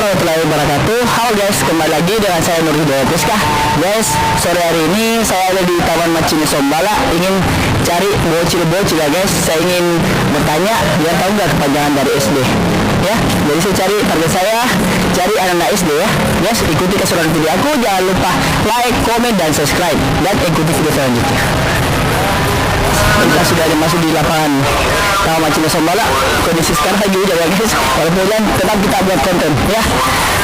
warahmatullahi wabarakatuh. Halo guys, kembali lagi dengan saya Nur Hidayat Rizka. Guys, sore hari ini saya ada di Taman Macini Sombala, ingin cari bocil-bocil ya guys. Saya ingin bertanya, dia tahu nggak kepanjangan dari SD ya. Jadi saya cari, target saya cari anak-anak SD ya. Guys, ikuti keseruan video aku, jangan lupa like, komen, dan subscribe, dan ikuti video selanjutnya. Kita sudah ada masuk di lapangan Taman Macini Sombala. Kondisi sekarang lagi hujan ya guys, walaupun hujan tetap kita buat konten ya.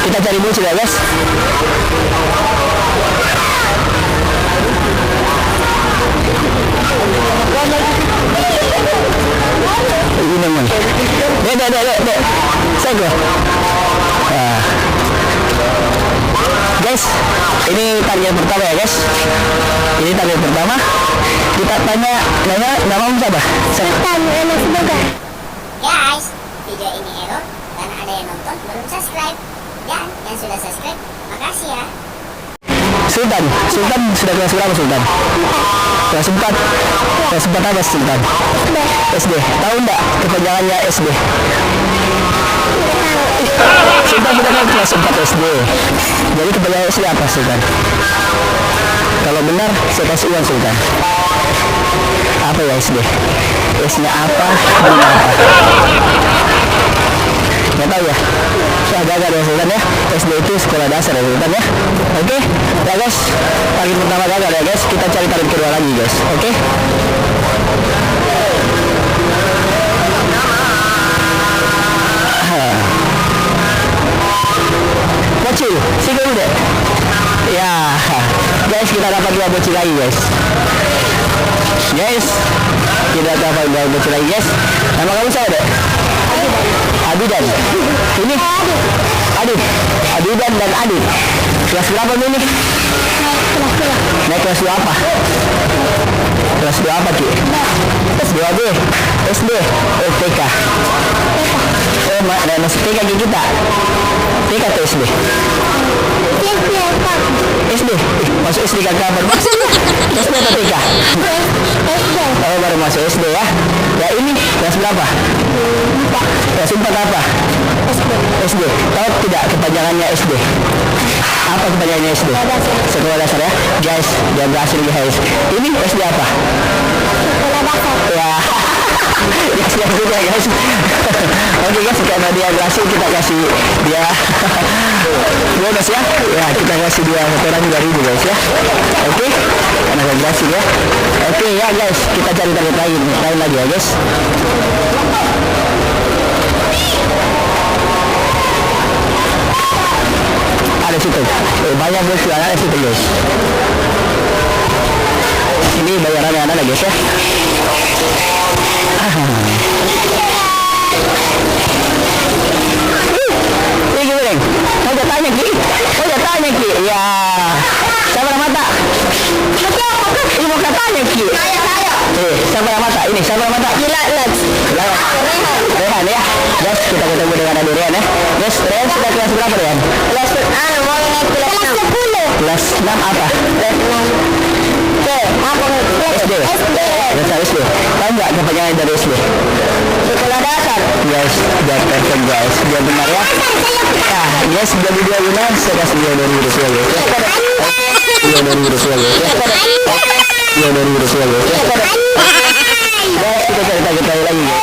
Kita cari bocil ya guys. Ini memang dek saya go. Guys, ini target pertama ya guys. Ini target pertama. Kita tanya namamu siapa? Sultan, semoga. Guys, video ini error karena ada yang nonton belum subscribe. Dan yang sudah subscribe, makasih ya. Sultan sudah kelas berapa Sultan? Kelas 4. Kelas 4 apa Sultan? SD. Tahu enggak kepanjangannya SD? Sultan sudah kelas 4 SD. Jadi kepanjangan SD apa Sultan? Kalau benar saya kasih uang Sultan. Apa ya SD? S-nya apa? D-nya apa? Nggak tahu ya? Saya gagal ya Sultan ya. SD itu sekolah dasar ya Sultan ya. Oke? Ya guys, target pertama gagal ya guys. Kita cari target kedua lagi guys. Oke? Bocil, sini dulu deh. Ya, guys, kita dapat 2 bocil lagi guys. Guys, kita dapat 2 bocil lagi guys. Nama kamu siapa dek? Abidan. Ini Abidan dan Adit. Kelas berapa ini? Naik kelas 2 apa? Kelas 2 apa Ki? Kelas 2B. SD. TK. Masuk TK kita. TK atau SD? SD. Masuk SD kakak baru masuk. SD atau TK? Oh, baru masuk SD ya. Ya ini kelas berapa? Kelas 4 apa? SD. Tahu tidak kepanjangannya SD? Apa kepanjangannya SD? Sekolah dasar ya. Guys, dia berhasil guys. Ini SD apa? Sekolah dasar. Ya. Ya siap juga guys. Oke guys, karena dia berhasil kita kasih dia bonus ya. Ya kita kasih dia setoran 2.000 guys ya. Oke, karena dia berhasil ya. Oke ya guys, kita cari target lain lagi ya guys. Ada situ, banyak bos anak situ guys. Ini bayarannya ada guys ya. Ini gimana? Mau tanya Ki? Ya. Siapa nama mata? Ini mau tanya Ki. Siapa nama mata? Ini siapa nama mata? Rehan ya. Guys, kita ketemu dengan Adi Rehan ya. Guys, Rehan sudah kelas berapa Rehan? Kelas 6, mau naik kelas 10. Kelas 6 apa? Kelas 6. SD. Dasar SD. Tahu nggak kepanjangan dari SD? Sekolah dasar. Guys, dia perfect guys. Dia benar ya. Nah, guys, jadi dia benar. Saya kasih dia 2.000 rupiah guys ya. Dia 2.000 rupiah guys ya. Dia 2.000 rupiah guys ya. Guys, kita cari target lagi guys.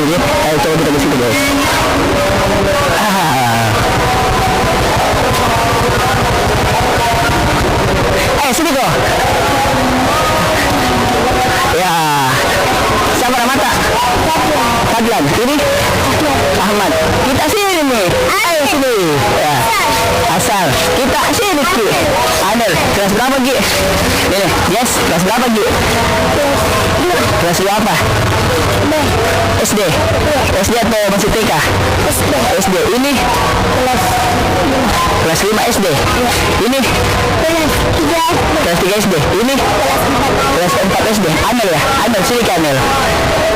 Ayo coba kita ke situ guys. Sini kok. Ya. Siapa nama mata? Fadlan. Ini? Ahmad. Kita sini nih. Ayo sini. Ya. Asal. Kita sini Ki. Anel. Kelas berapa Ki? Ini. Yes. Kelas berapa Ki? Kelas berapa? SD. SD atau masih TK? SD. Ini? Kelas 5 SD. Ini? Kelas 3 SD. Ini? Kelas 4 SD. Anel ya? Anel, sini ke Anel.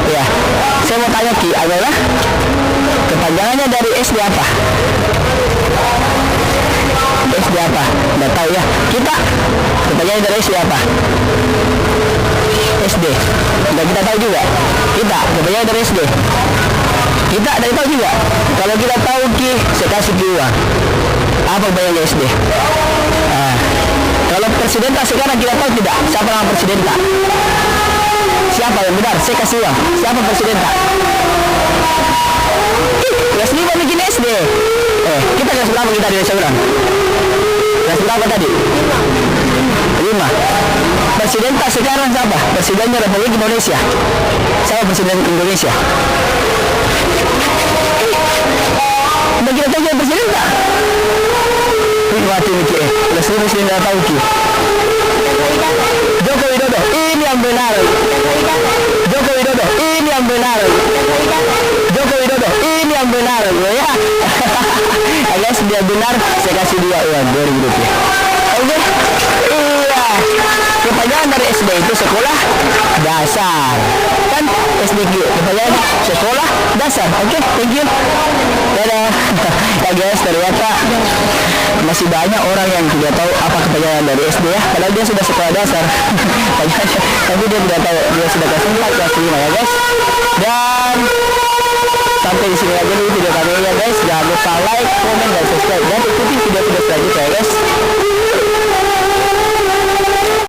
Ya. Saya mau tanya Ki, Anel lah. Kepanjangannya dari SD apa? SD apa? Nggak tahu ya. Kita kepanjangannya dari SD apa? SD. Nggak kita tahu juga. Kita kepanjangannya dari SD. Kita dari tahu juga. Kalau kita tahu Ki, saya kasih Ki uang. Apa bayarnya SD? Nah, kalau presiden sekarang kita tahu tidak? Siapa nama presiden tak? Siapa yang benar? Saya kasih uang. Siapa presiden tak? Kelas 5 bikin SD. Kita kelas berapa kita di seberang? Kelas berapa tadi? 5. Presiden tak sekarang siapa? Presidennya Republik Indonesia. Siapa presiden Indonesia? Udah kita tahu siapa presiden tak? Mati Ki. Kelas 5 presiden tak tahu Ki. Joko Widodo. Ini yang benar. Joko Widodo. Ini yang benar. Joko Widodo. Ini yang benar. Ya. Guys, dia benar. Saya kasih dia uang 2.000 rupiah. Oke. Iya. Kepanjangan dari SD itu sekolah dasar. Kan SDG. Kepanjangan sekolah dasar. Oke, thank you. Dadah. Ya guys, ternyata masih banyak orang yang tidak tahu apa kepanjangan dari SD ya. Padahal dia sudah sekolah dasar. Tapi dia tidak tahu. Dia sudah kelas 4, kelas 5 ya guys. Dan sampai di sini aja dulu video kami ya guys. Jangan lupa like, comment, dan subscribe. Dan ikuti video-video selanjutnya ya guys.